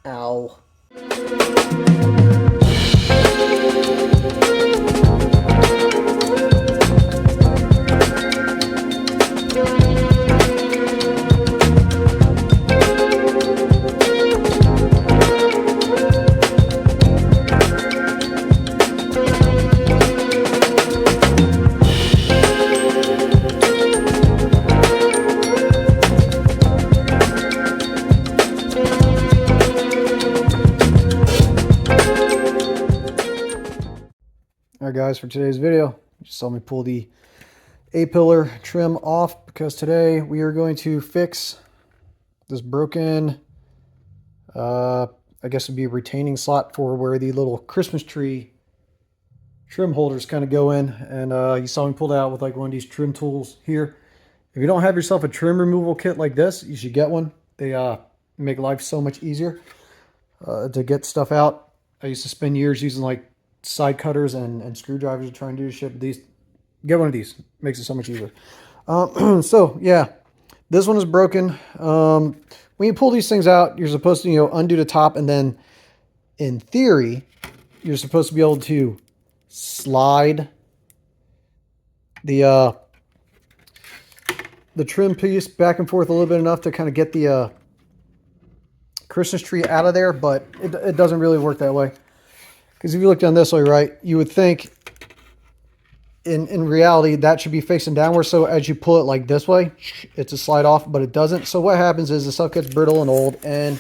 Ow. Alright guys, for today's video, you just saw me pull the A-pillar trim off because today we are going to fix this broken, I guess it'd be a retaining slot for where the little Christmas tree trim holders kind of go in. And you saw me pull it out with like one of these trim tools here. If you don't have yourself a trim removal kit like this, you should get one. They make life so much easier to get stuff out. I used to spend years using like side cutters and screwdrivers to try and do this shit. But these, get one of these, makes it so much easier. So yeah, this one is broken. When you pull these things out, you're supposed to, undo the top, and then in theory, you're supposed to be able to slide the trim piece back and forth a little bit enough to kind of get the Christmas tree out of there, but it doesn't really work that way. Because if you look down this way, right, you would think in reality that should be facing downward. So as you pull it like this way, it's a slide off, but it doesn't. So what happens is the stuff gets brittle and old, and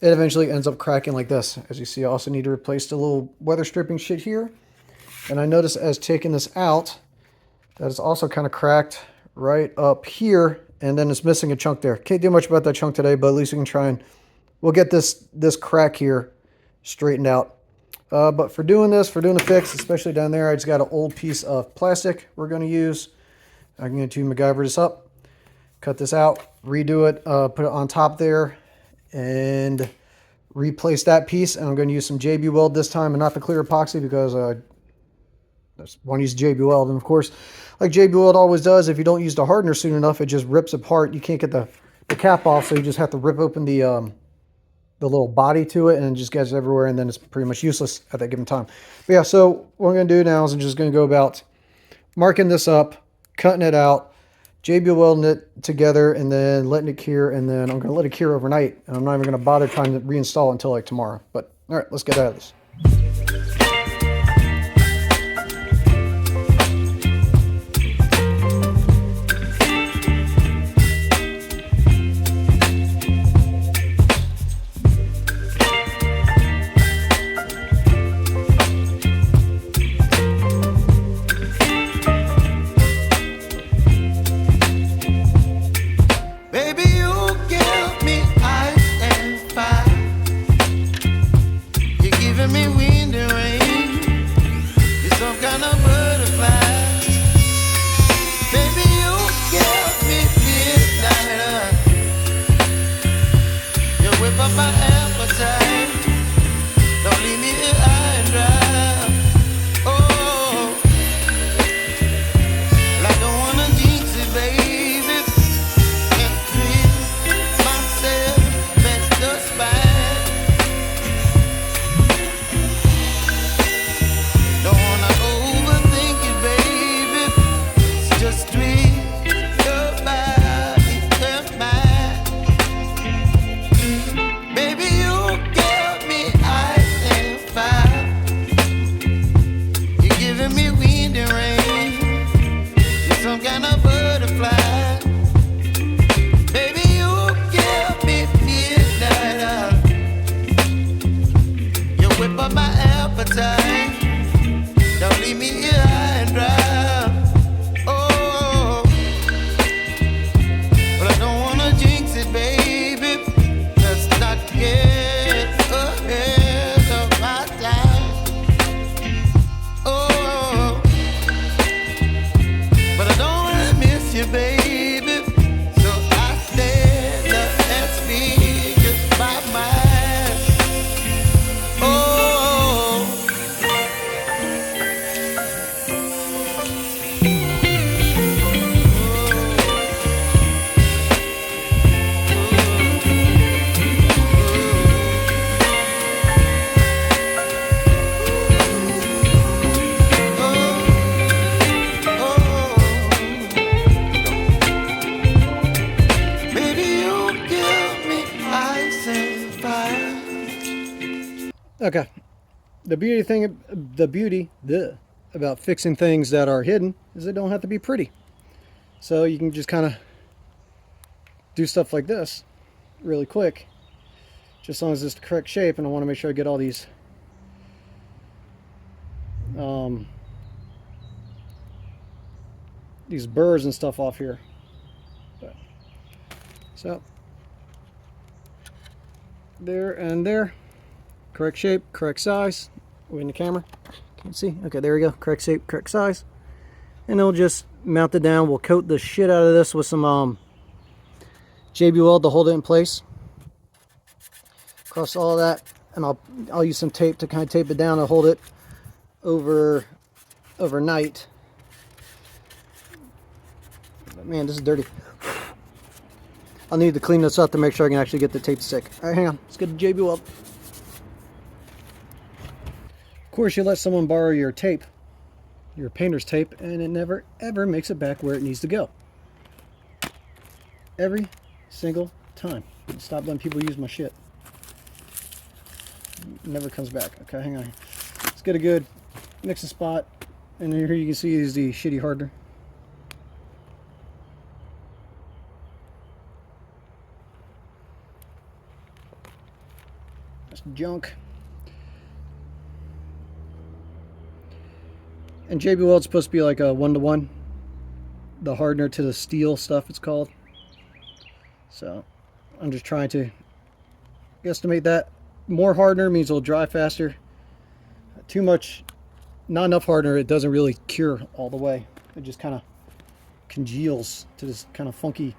it eventually ends up cracking like this. As you see, I also need to replace the little weather stripping shit here. And I noticed as taking this out, that it's also kind of cracked right up here, and then it's missing a chunk there. Can't do much about that chunk today, but at least we can try and we'll get this crack here straightened out. But for doing this, for doing the fix, especially down there, I just got an old piece of plastic we're going to use. I'm going to MacGyver this up, cut this out, redo it, put it on top there, and replace that piece. And I'm going to use some JB Weld this time, and not the clear epoxy, because I just want to use JB Weld. And of course, like JB Weld always does, if you don't use the hardener soon enough, it just rips apart. You can't get the cap off, so you just have to rip open the little body to it, and it just gets everywhere, and then it's pretty much useless at that given time. But yeah, so what I'm going to do now is I'm just going to go about marking this up, cutting it out, JB welding it together, and then letting it cure, and then I'm going to let it cure overnight, and I'm not even going to bother trying to reinstall it until like tomorrow. But all right, let's get out of this. Giving me Okay. The beauty about fixing things that are hidden is they don't have to be pretty. So you can just kind of do stuff like this really quick, just as long as it's the correct shape. And I want to make sure I get all these burrs and stuff off here. So there and there, correct shape, correct size. Way in the camera, can't see. Okay, there we go. Correct shape, correct size. And then we'll just mount it down. We'll coat the shit out of this with some JB Weld to hold it in place across all that. And I'll use some tape to kind of tape it down and hold it overnight. But man, this is dirty. I'll need to clean this up to make sure I can actually get the tape to stick. All right, hang on. Let's get the JB Weld. Of course, you let someone borrow your tape, your painter's tape, and it never ever makes it back where it needs to go. Every single time. Stop letting people use my shit. It never comes back. Okay, hang on. Let's get a good mixing spot. And here you can see is the shitty hardener. That's junk. And JB Weld's supposed to be like a 1-to-1. The hardener to the steel stuff it's called. So I'm just trying to estimate that. More hardener means it'll dry faster. Too much, not enough hardener, it doesn't really cure all the way. It just kind of congeals to this kind of funky,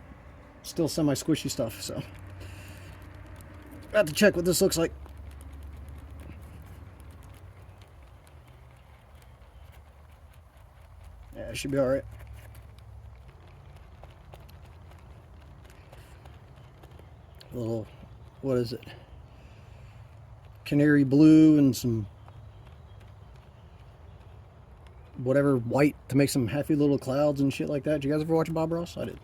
still semi-squishy stuff. So I have to check what this looks like. Yeah, it should be all right. A little, what is it? Canary blue and some whatever white to make some happy little clouds and shit like that. Did you guys ever watch Bob Ross? I did.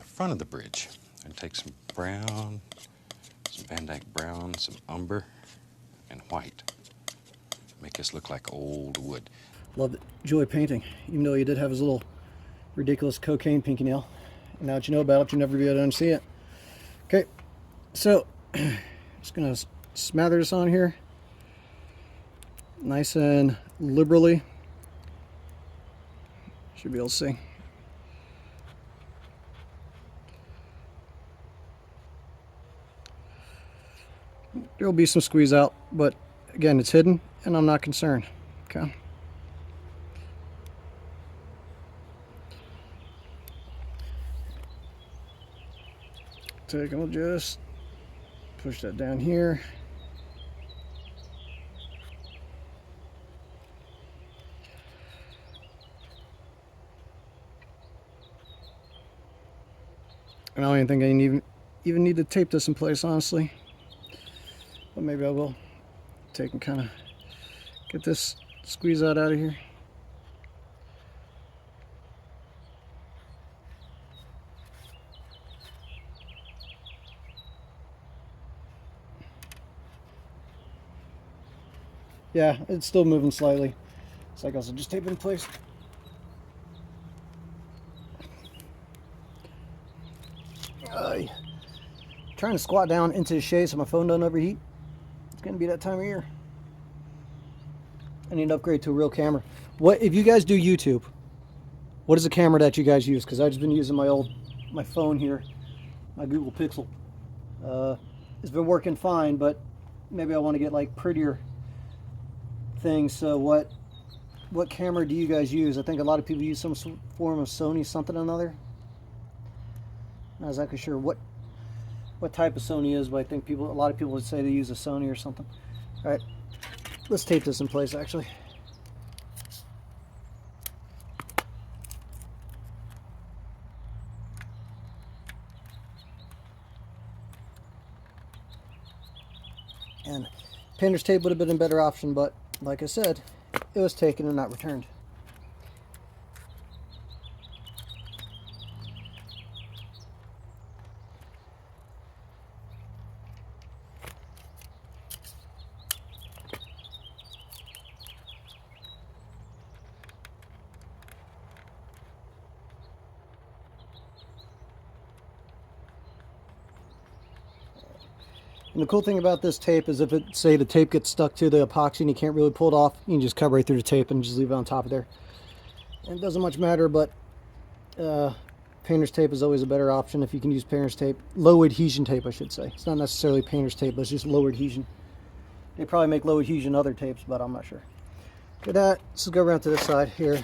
Front of the bridge. And take some brown, some Van Dyke brown, some umber, and white. Make this look like old wood. Love it. Joy painting, even though he did have his little ridiculous cocaine pinky nail. And now that you know about it, you'll never be able to unsee it. Okay, so just gonna smother this on here nice and liberally. Should be able to see. There'll be some squeeze out, but again, it's hidden and I'm not concerned. Okay. We'll just push that down here. I don't even think I even need to tape this in place, honestly. But maybe I will take and kind of get this squeeze out of here. Yeah, it's still moving slightly. So I guess I'll just tape it in place. Trying to squat down into the shade so my phone doesn't overheat. It's gonna be that time of year. I need to upgrade to a real camera. What if you guys do YouTube? What is the camera that you guys use? Because I've just been using my phone here, my Google Pixel. It's been working fine, but maybe I want to get like prettier things. So what camera do you guys use? I think a lot of people use some form of Sony something or another. Not exactly sure what type of Sony is, but I think a lot of people would say they use a Sony or something. All right, let's tape this in place actually. And painter's tape would have been a better option, but like I said, it was taken and not returned. And the cool thing about this tape is if it, say the tape gets stuck to the epoxy and you can't really pull it off, you can just cut right through the tape and just leave it on top of there. And it doesn't much matter, but painter's tape is always a better option if you can use painter's tape. Low adhesion tape, I should say. It's not necessarily painter's tape, but it's just low adhesion. They probably make low adhesion other tapes, but I'm not sure. Okay, let's go around to this side here.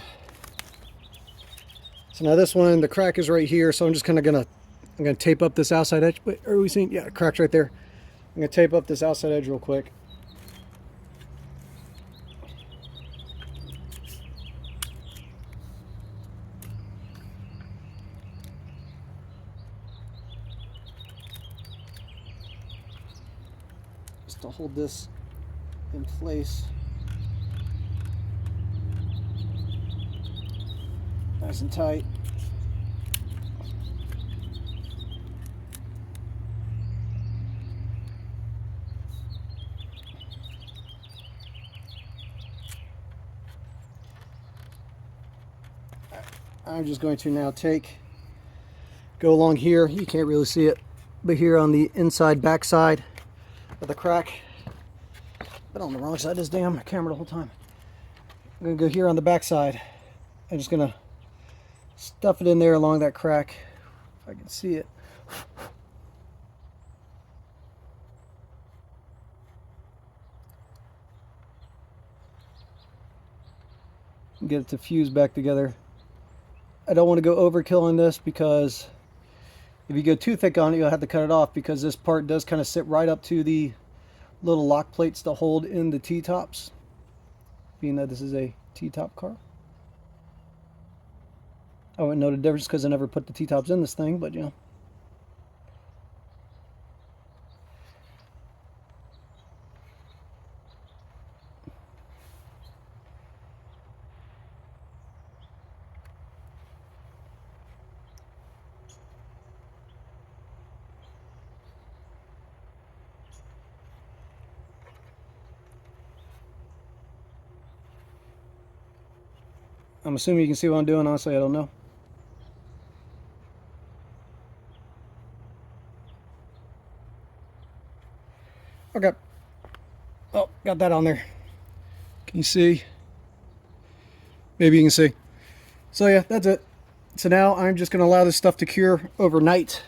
So now this one, the crack is right here, so I'm just kind of I'm gonna tape up this outside edge. Wait, are we seeing? Yeah, it crack's right there. I'm gonna tape up this outside edge real quick. Just to hold this in place. Nice and tight. I'm just going to now go along here. You can't really see it, but here on the inside back side of the crack. Been on the wrong side of this damn camera the whole time. I'm gonna go here on the back side. I'm just gonna stuff it in there along that crack, if I can see it. Get it to fuse back together. I don't want to go overkill on this because if you go too thick on it, you'll have to cut it off because this part does kind of sit right up to the little lock plates to hold in the T-tops, being that this is a T-top car. I wouldn't know the difference because I never put the T-tops in this thing, but you know. I'm assuming you can see what I'm doing. Honestly, I don't know. Okay. Oh, got that on there. Can you see? Maybe you can see. So yeah, that's it. So now I'm just going to allow this stuff to cure overnight.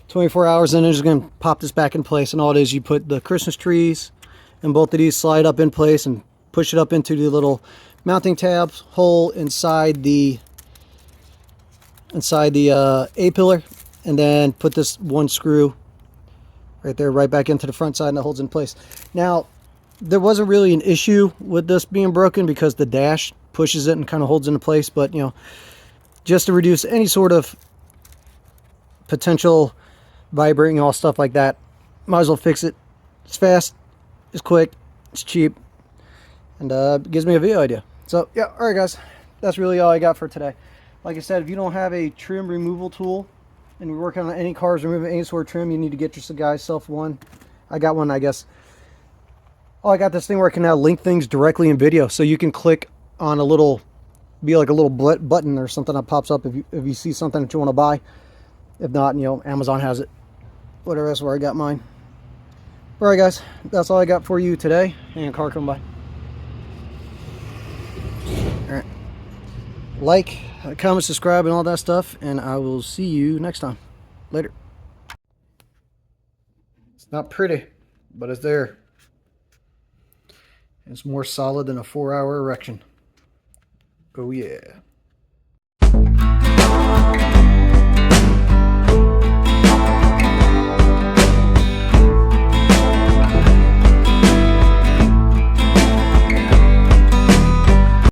24 hours, and I'm just going to pop this back in place. And all it is, you put the Christmas trees and both of these slide up in place and push it up into the little mounting tabs hole inside the A-pillar, and then put this one screw right there right back into the front side, and that holds in place. Now, there wasn't really an issue with this being broken because the dash pushes it and kind of holds into place, but you know, just to reduce any sort of potential vibrating, all stuff like that, might as well fix it. It's fast, it's quick, it's cheap, and it gives me a video idea. So yeah, all right guys, that's really all I got for today. Like I said, if you don't have a trim removal tool and you're working on any cars removing any sort of trim, you need to get yourself one. I got one, I guess. Oh, I got this thing where I can now link things directly in video, so you can click on a little, be like a little button or something that pops up if you see something that you want to buy. If not, you know, Amazon has it. Whatever, that's where I got mine. All right guys, that's all I got for you today. And a car come by. All right, like, comment, subscribe, and all that stuff, and I will see you next time. Later. It's not pretty, but it's there. It's more solid than a 4-hour erection. Oh yeah.